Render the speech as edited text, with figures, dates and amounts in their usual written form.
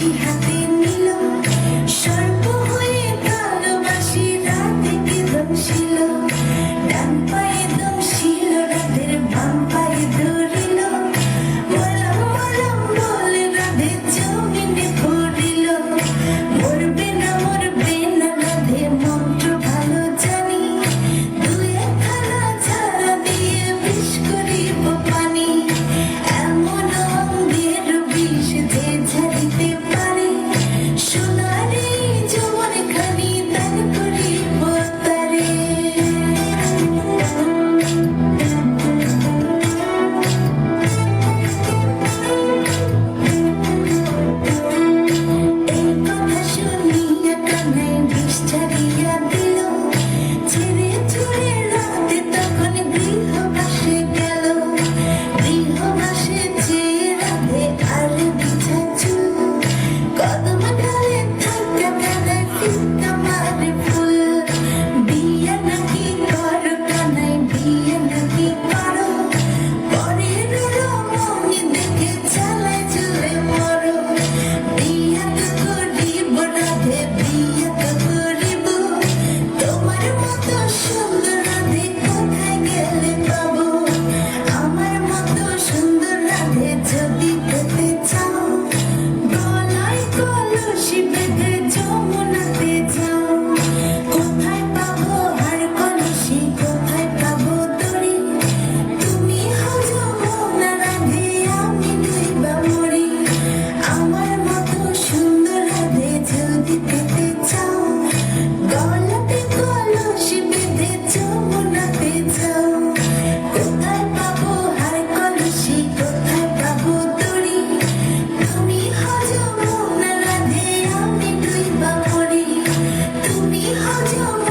বাঁশি হাতে নিল, সর্প হয়ে কালোবাসি রাতে কে দমশিল, ডান পায়ে দমশিল রাতের বাম পায়ে ধরিল, মলম মলম বলে রাধে জমিনে পড়িল, মরবে না রাধে মন্ত্র ভালো জানি, দুই একখানা ঝাড়া দিয়ে বিষ করিব পানি, এমন অঙ্গের বিষ যে ঝাড়িতে পারে, সোনারে যৌবন খানি দান করিব তারে। এই কথা শুনিয়া কানাই বিষ ছাড়িয়া দিল, ছেড়ে ছুড়ে রাতে তখন গৃহবাসে গেল, গৃহবাসে চেয়ে রাধে আর বিছা চুল, কদম ডালে থাকা বেলায় ফিকা মারে ফুল, বিয়ে নাকি করো কানাই বিয়ে নাকি করো, পরের রমণী দেখে চালায় চলে মরো, বিয়ে তো করিব রাধে বিয়ে তো করিব, তোমার মতো সুন্দর রাধে কোথায় গেলে পাবো, আমার মতো সুন্দর রাধে যদি পেতে চাও, গলায় কলসি বেঁধে যমুনাতে যাও, কোথায় পাবো আর কলসি কোথায় পাবো দড়ি, তুমি হও যমুনা রাধে আমি ডুইবা মরি, আমার মতো সুন্দর রাধে যদি পেতে চাও, গলাতে কলসি বেঁধে যমুনাতে যাও, কোথায় পাবো আর কলসি কোথায় পাবো দড়ি, তুমি হও যমুনা রাধে আমি ডুইবা মরি, তুমি হও যমুনা